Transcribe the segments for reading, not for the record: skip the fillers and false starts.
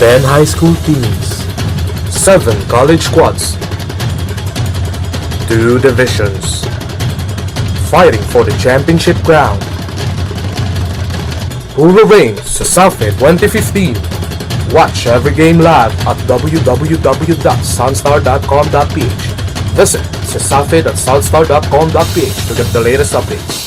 10 high school teams, 7 college squads, 2 divisions, fighting for the championship crown. Who will reign sa Southmid 2015? Watch every game live at www.Sun.Star.com.ph. Visit sa Southmid@Sun.Star.com.ph to get the latest updates.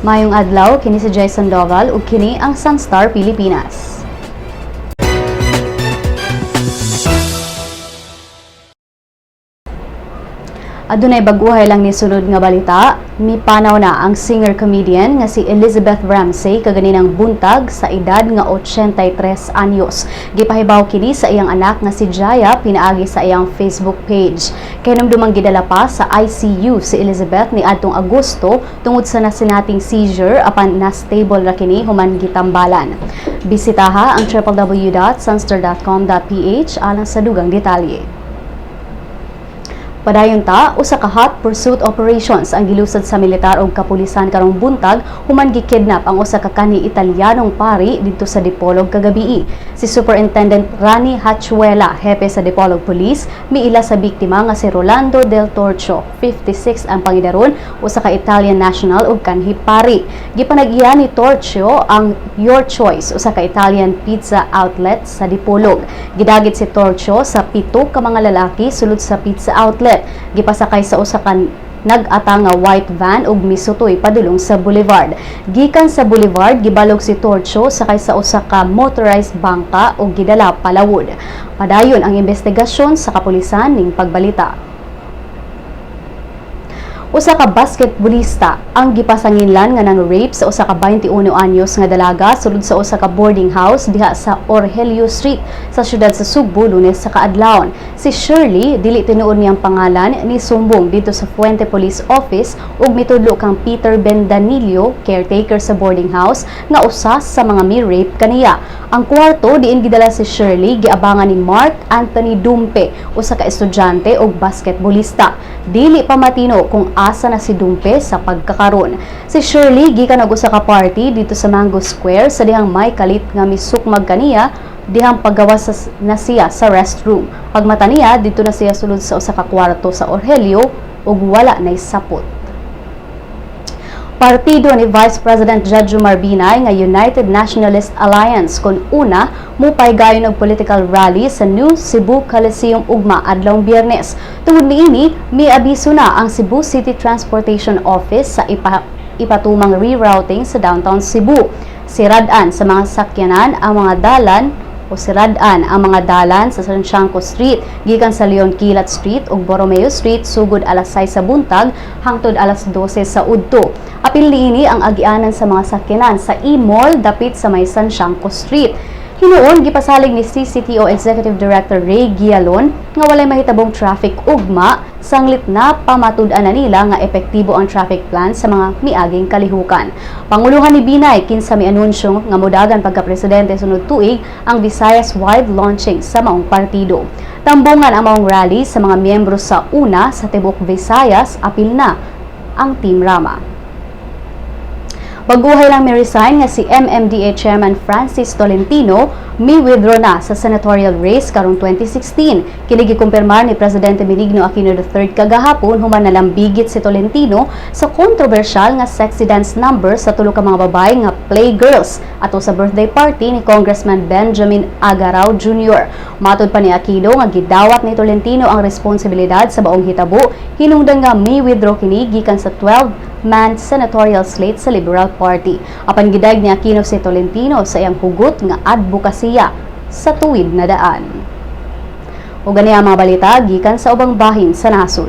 Mayong adlaw, kini si Jason Doval ug kini ang Sun.Star Pilipinas. Adunay baguhay lang ni sunod nga balita, mipanaw na ang singer-comedian nga si Elizabeth Ramsey kaganinang buntag sa edad nga 83 anyos. Gipahibaw kini sa iyang anak nga si Jaya pinaagi sa iyang Facebook page. Kay numdumang gidala pa sa ICU si Elizabeth ni adtong Agosto tungod sa nasinating seizure apan na stable ra kini human gitambalan. Bisitaha ang www.sunstar.com.ph alang sa dugang detalye. Padayon ta, usa ka hot pursuit operations ang gilusad sa militar ug kapulisan karong buntag human gikidnap ang usa ka Kanhi Italianong pari didto sa Dipolog kagabii. Si Superintendent Rani Hachuela, hepe sa Dipolog Police, miila sa biktima nga si Rolando del Torcho, 56 ang pangidaron, usa ka Italian national ug kanhi pari. Gipanag-iya ni Torcho ang Your Choice, usa ka Italian pizza outlet sa Dipolog. Gidagit si Torcho sa 7 ka mga lalaki sulod sa pizza outlet. Gipasakay sa usa ka nag-ata nga white van ug misutoy padulong sa boulevard. Gikan sa boulevard gibalog si Torcho sakay sa usa ka motorized bangka ug gidala palawod. Padayon ang investigasyon sa kapulisan ning pagbalita. Usa ka basketbolista ang gipasanginlang nga nang-rape sa usa ka 21 anyos nga dalaga sulod sa usa ka boarding house diha sa Orhelio Street sa siyudad sa Cebu Lunes sa kaadlawon. Si Shirley, dili tinuod niyang pangalan, ni sumbong dito sa Fuente Police Office ug mitudlo kang Peter Bendanillo, caretaker sa boarding house, nga usas sa mga mi-rape kaniya. Ang kwarto diin gidala si Shirley giabangan ni Mark Anthony Dumpe, usa ka estudyante ug basketbolista. Dili pa matino kung asa na si Dumpe sa pagkakaron. Si Shirley gikan og usa ka party dito sa Mango Square sa dihang may kalit nga misukmag kaniya dihang paggawas na siya sa restroom. Pagmata niya dito na siya sulod sa usa ka kwarto sa Orhelio ug wala nay sapot. Partido ni Vice President Judge Marbinay nga United Nationalist Alliance kon una mupay gayon og political rally sa New Cebu Coliseum ugma adlawng Biyernes. Tungod niini, miabiso na ang Cebu City Transportation Office sa ipatumang rerouting sa downtown Cebu. Siradan sa mga sakyanan ang mga dalan sa Santiago Street, gikan sa Leon Quilat Street ug Borromeo Street sugod alas 6 sa buntag hangtod alas 12 sa udto. Apil niini ang agianan sa mga sakyanan sa E-Mall dapit sa may Santiago Street. Hinuon gipasalig ni CCTO Executive Director Ray Gialon nga walay mahitabong traffic ugma sanglit na pamatud-an na nila nga epektibo ang traffic plan sa mga miaging kalihukan. Panguluhan ni Binay kinsa mianunsyo nga modagan pagka-presidente sunod tuig ang Visayas wide launching sa maong partido. Tambungan ang maong rally sa mga miyembro sa una sa tibok Visayas, apil na ang Team Rama. Baguhay lang mi-resign nga si MMDA Chairman Francis Tolentino, mi-withdraw na sa senatorial race karong 2016. Kini gikumpirmar ni Presidente Benigno Aquino III kagahapon human nalambigit si Tolentino sa kontrobersyal nga sexy dance number sa tulo ka mga babae nga Playgirls ato sa birthday party ni Congressman Benjamin Agaraw Jr. Matud pa ni Aquino nga gidawat ni Tolentino ang responsibilidad sa baong hitabo, hinungdan nga mi-withdraw kini gikan sa 12-man senatorial slate sa Liberal Party. Apan gidayeg ni Aquino si Tolentino sa iyang hugot nga advokasya sa tuwid na daan. O gani ang mga balita gikan sa ubang bahin sa nasod.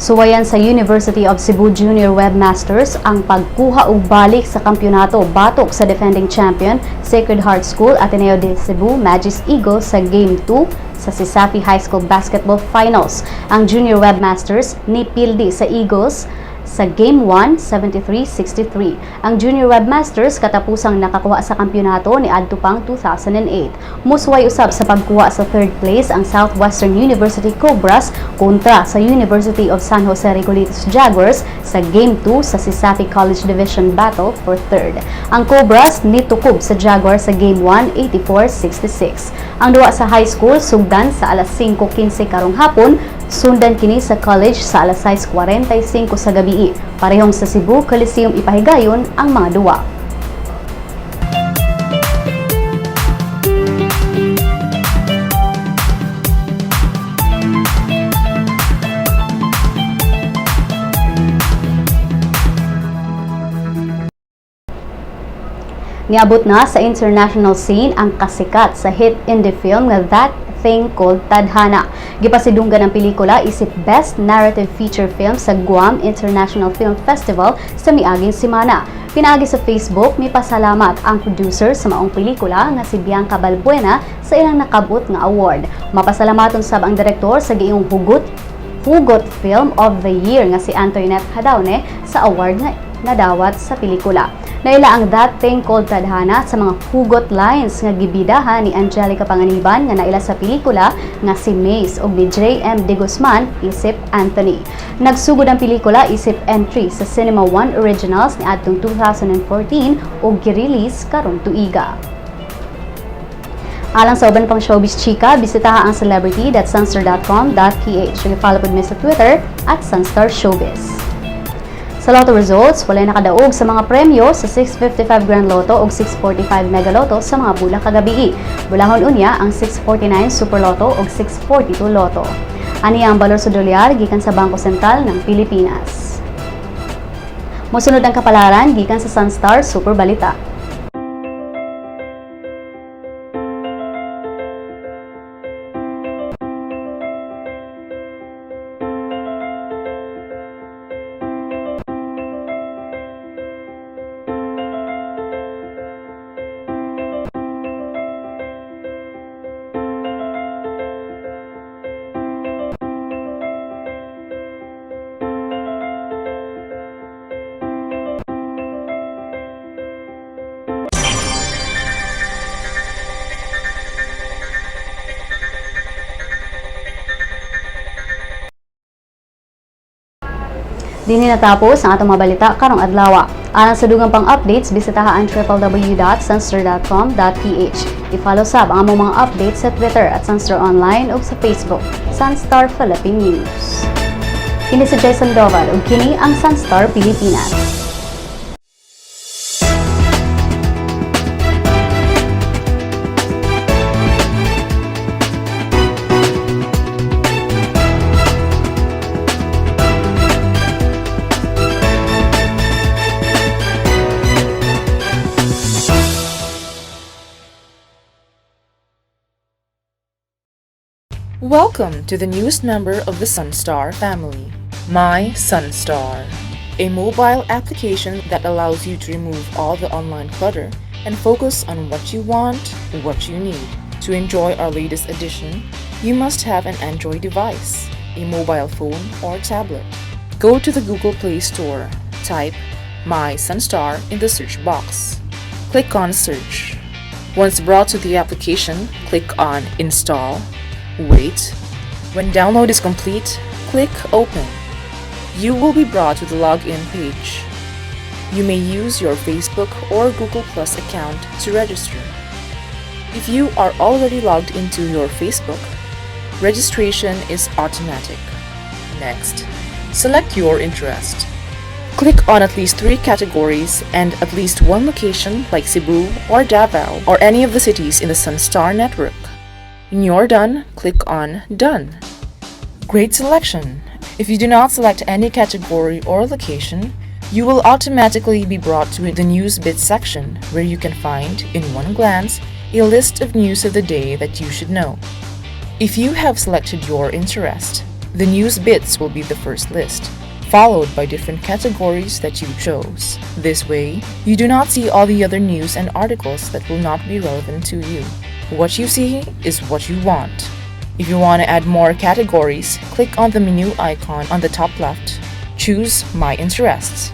Suwayan sa University of Cebu Junior Webmasters ang pagkuha ug balik sa kampeyonato batok sa defending champion Sacred Heart School Ateneo de Cebu Magis Eagles sa Game 2 sa Sisafi High School Basketball Finals. Ang Junior Webmasters nipildi sa Eagles sa Game 1, 73-63. Ang Junior Webmasters katapusang nakakuha sa kampeonato ni adto pang 2008. Musway usab sa pagkuha sa third place ang Southwestern University Cobras kontra sa University of San Jose Regulitos Jaguars sa Game 2 sa Sisafi College Division Battle for third. Ang Cobras nitukob sa Jaguars sa Game 1, 84-66. Ang duwa sa high school sugdan sa alas 5:15 karong hapon, sundan kini sa college sa alas 6:45 sa gabi. Parehong sa Cebu Coliseum ipahigayon ang mga duwa. Niabot na sa international scene ang kasikat sa hit indie film nga That Thing Called Tadhana. Gipasidunggan ang pelikula isip Best Narrative Feature Film sa Guam International Film Festival sa miaging semana. Pinaagi sa Facebook, mipasalamat ang producer sa maong pelikula nga si Bianca Balbuena sa ilang nakabot nga award. Mapasalamaton sab ang direktor sa giingong Hugot Film of the Year nga si Antoinette Hadaune sa award nga nadawat sa pelikula. Naila ang That Thing Called Tadhana sa mga hugot lines nga gibidahan ni Angelica Panganiban nga naila sa pelikula nga si Mace o ni J.M. De Guzman isip Anthony. Nagsugod ang pelikula isip entry sa Cinema One Originals ni adtong 2014 o gi-release karong tuiga. Alang sa uban pang showbiz chika, bisitaha ang celebrity.sunstar.com.ph. I-follow pod mi sa Twitter at Sun.Star Showbiz. Sa Lotto results, walay nakadaog sa mga premyo sa 655 Grand Lotto o 645 Mega Lotto sa mga bulak kagabi. Bulahon unya ang 649 Super Lotto o 642 Lotto. Ania ang balor sa dolyar gikan sa Bangko Sentral ng Pilipinas. Mosunod ang kapalaran gikan sa Sun.Star Super Balita. Dinhi natapos ang atong mga balita karong adlawa. Alang sa dugang pang updates, bisitaha ang www.sunstar.com.ph. I-follow sab ang among mga updates sa Twitter at Sunstar Online o sa Facebook, Sun.Star Philippine News. Kini si Jason Doval ug kini ang Sun.Star Pilipinas. Welcome to the newest member of the Sun.Star family, My Sun.Star, a mobile application that allows you to remove all the online clutter and focus on what you want, what you need. To enjoy our latest edition, you must have an Android device, a mobile phone or tablet. Go to the Google Play Store, type My Sun.Star in the search box. Click on Search. Once brought to the application, click on Install. Wait. When download is complete, click Open. You will be brought to the login page. You may use your Facebook or Google Plus account to register. If you are already logged into your Facebook, registration is automatic. Next, select your interest. Click on at least 3 categories and at least 1 location like Cebu or Davao or any of the cities in the Sun.Star network. When you're done, click on Done. Great selection! If you do not select any category or location, you will automatically be brought to the News Bits section where you can find, in one glance, a list of news of the day that you should know. If you have selected your interest, The news bits will be the first list, followed by different categories that you chose. This way, you do not see all the other news and articles that will not be relevant to you. What you see is what you want. If you want to add more categories, click on the menu icon on the top left. Choose My Interests.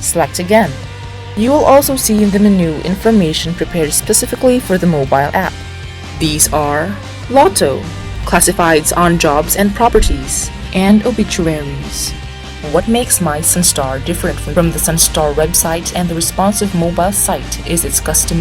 Select again. You will also see in the menu information prepared specifically for the mobile app. These are Lotto, classifieds on jobs and properties, and obituaries. What makes my Sun.Star different from the Sun.Star website and the responsive mobile site is its custom